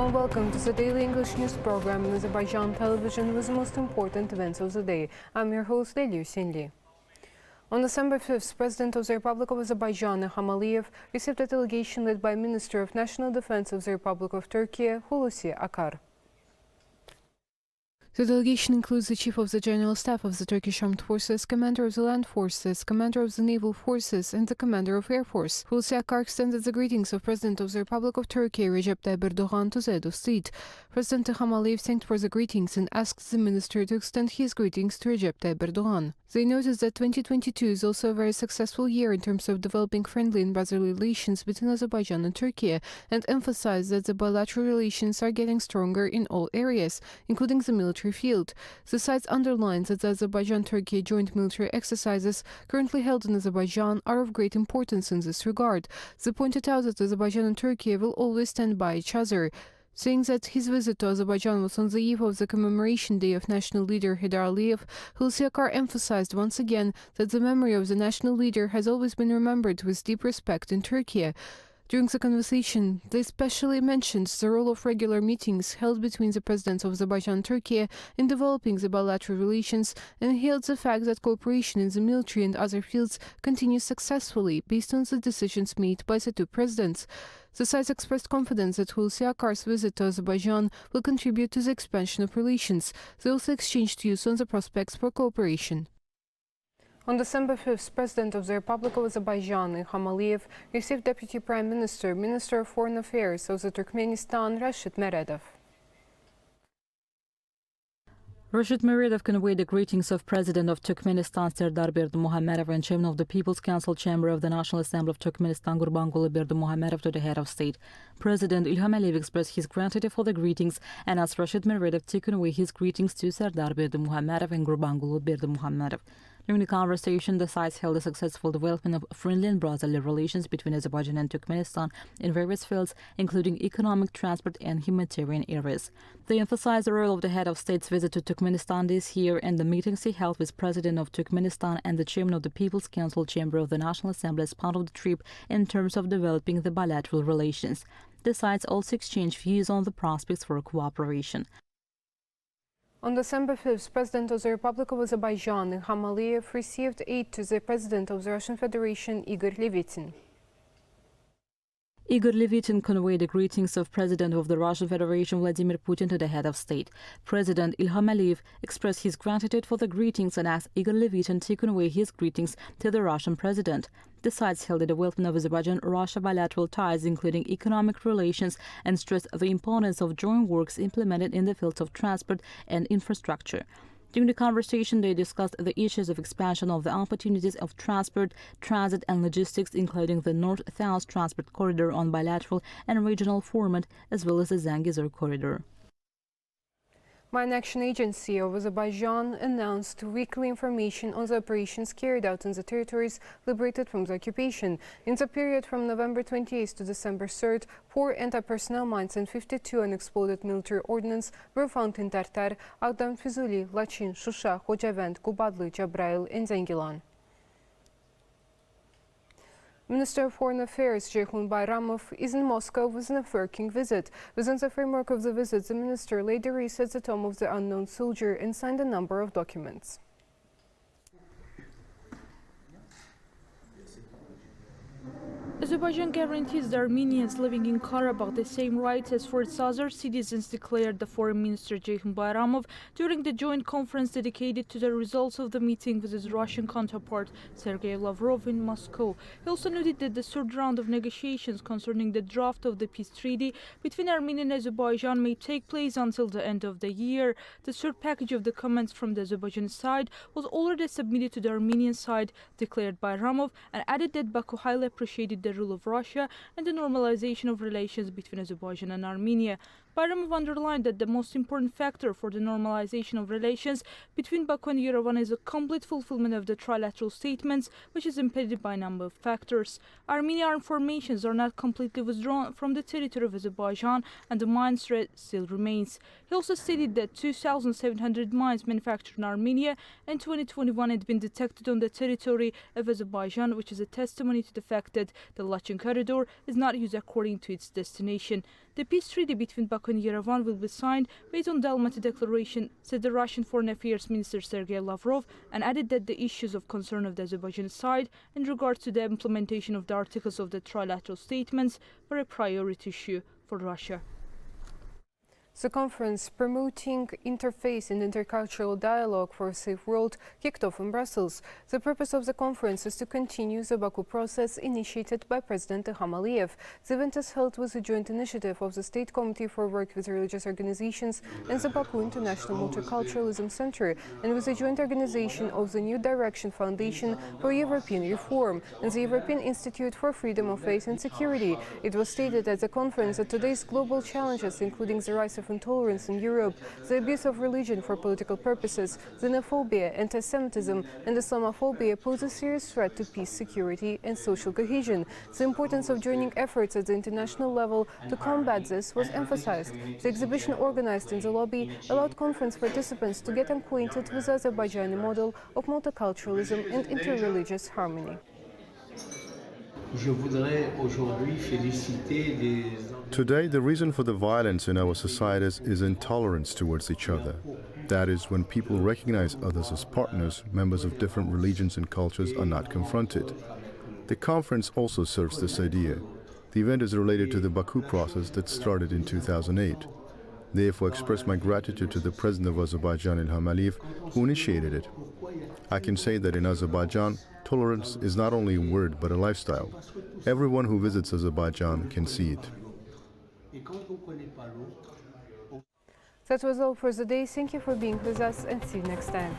Hello and welcome to the daily English news program in Azərbaycan Television with the most important events of the day. I'm your host, Rövşən Məmmədov. On December 5th, President of the Republic of Azerbaijan, İlham Aliyev, received a delegation led by Minister of National Defense of the Republic of Turkey, Hulusi Akar. The delegation includes the Chief of the General Staff of the Turkish Armed Forces, Commander of the Land Forces, Commander of the Naval Forces, and the Commander of Air Force. Hulusi Akar extended the greetings of President of the Republic of Turkey, Recep Tayyip Erdoğan, to the head of state. President Ilham Aliyev thanked for the greetings and asked the minister to extend his greetings to Recep Tayyip Erdoğan. They noticed that 2022 is also a very successful year in terms of developing friendly and brotherly relations between Azerbaijan and Turkey, and emphasized that the bilateral relations are getting stronger in all areas, including the military field. The site underlines that the Azerbaijan-Turkey joint military exercises currently held in Azerbaijan are of great importance in this regard. They pointed out that Azerbaijan and Turkey will always stand by each other. Saying that his visit to Azerbaijan was on the eve of the commemoration day of national leader Heydar Aliyev, Hulusi Akar emphasized once again that the memory of the national leader has always been remembered with deep respect in Turkey. During the conversation, they especially mentioned the role of regular meetings held between the presidents of Azerbaijan and Turkey in developing the bilateral relations, and hailed the fact that cooperation in the military and other fields continues successfully based on the decisions made by the two presidents. The sides expressed confidence that Hulusi Akar's visit to Azerbaijan will contribute to the expansion of relations. They also exchanged views on the prospects for cooperation. On December 5th, President of the Republic of Azerbaijan, Ilham Aliyev, received Deputy Prime Minister, Minister of Foreign Affairs of the Turkmenistan, Rövşən Məmmədov. Rövşən Məmmədov conveyed the greetings of President of Turkmenistan, Serdar Berdimuhamedov, and Chairman of the People's Council Chamber of the National Assembly of Turkmenistan, Gurbanguly Berdimuhamedov, to the head of state. President Ilham Aliyev expressed his gratitude for the greetings and asked Rövşən Məmmədov to convey his greetings to Serdar Berdimuhamedov and Gurbanguly Berdimuhamedov. During the conversation, the sides held a successful development of friendly and brotherly relations between Azerbaijan and Turkmenistan in various fields, including economic, transport, and humanitarian areas. They emphasized the role of the head of state's visit to Turkmenistan this year and the meetings he held with President of Turkmenistan and the Chairman of the People's Council Chamber of the National Assembly as part of the trip in terms of developing the bilateral relations. The sides also exchanged views on the prospects for cooperation. On December 5th, President of the Republic of Azerbaijan, Ilham Aliyev, received aid to the President of the Russian Federation, Igor Levitin. Igor Levitin conveyed the greetings of President of the Russian Federation, Vladimir Putin, to the head of state. President Ilham Aliyev expressed his gratitude for the greetings and asked Igor Levitin to convey his greetings to the Russian President. The sides held the development of Azerbaijan-Russia bilateral ties, including economic relations, and stressed the importance of joint works implemented in the fields of transport and infrastructure. During the conversation, they discussed the issues of expansion of the opportunities of transport, transit, and logistics, including the North-South Transport Corridor on bilateral and regional format, as well as the Zangezur Corridor. Mine Action Agency of Azerbaijan announced weekly information on the operations carried out in the territories liberated from the occupation. In the period from November 28th to December 3rd, 4 anti-personnel mines and 52 unexploded military ordnance were found in Tartar, Ağdam, Füzuli, Lachin, Şuşa, Xocavənd, Qubadlı, Cəbrayıl, and Zəngilan. Minister of Foreign Affairs Ceyhun Bayramov is in Moscow with a working visit. Within the framework of the visit, the minister laid a wreath at the tomb of the unknown soldier and signed a number of documents. Azerbaijan guarantees the Armenians living in Karabakh the same rights as for its other citizens, declared the Foreign Minister Ceyhun Bayramov during the joint conference dedicated to the results of the meeting with his Russian counterpart Sergei Lavrov in Moscow. He also noted that the third round of negotiations concerning the draft of the peace treaty between Armenia and Azerbaijan may take place until the end of the year. The third package of the comments from the Azerbaijan side was already submitted to the Armenian side, declared Bayramov, and added that Baku highly appreciated the rule of Russia and the normalization of relations between Azerbaijan and Armenia. Bayramov underlined that the most important factor for the normalization of relations between Baku and Yerevan is a complete fulfillment of the trilateral statements, which is impeded by a number of factors. Armenian armed formations are not completely withdrawn from the territory of Azerbaijan, and the mine threat still remains. He also stated that 2,700 mines manufactured in Armenia in 2021 had been detected on the territory of Azerbaijan, which is a testimony to the fact that the Bakı-Laçın corridor is not used according to its destination. The peace treaty between Baku and Yerevan will be signed based on the Almaty Declaration, said the Russian Foreign Affairs Minister Sergei Lavrov, and added that the issues of concern of the Azerbaijan side in regard to the implementation of the articles of the trilateral statements were a priority issue for Russia. The conference promoting interfaith and intercultural dialogue for a safe world kicked off in Brussels. The purpose of the conference is to continue the Baku process initiated by President Ilham Aliyev. The event is held with a joint initiative of the State Committee for Work with Religious Organizations and the Baku International Multiculturalism Center, and with a joint organization of the New Direction Foundation for European Reform and the European Institute for Freedom of Faith and Security. It was stated at the conference that today's global challenges, including the rise of intolerance in Europe, the abuse of religion for political purposes, xenophobia, anti-Semitism and Islamophobia pose a serious threat to peace, security and social cohesion. The importance of joining efforts at the international level to combat this was emphasized. The exhibition organized in the lobby allowed conference participants to get acquainted with the Azerbaijani model of multiculturalism and interreligious harmony. Today, the reason for the violence in our societies is intolerance towards each other. That is, when people recognize others as partners, members of different religions and cultures are not confronted. The conference also serves this idea. The event is related to the Baku process that started in 2008. Therefore, I express my gratitude to the President of Azerbaijan, Ilham Aliyev, who initiated it. I can say that in Azerbaijan, tolerance is not only a word but a lifestyle. Everyone who visits Azerbaijan can see it. That was all for the day. Thank you for being with us and see you next time.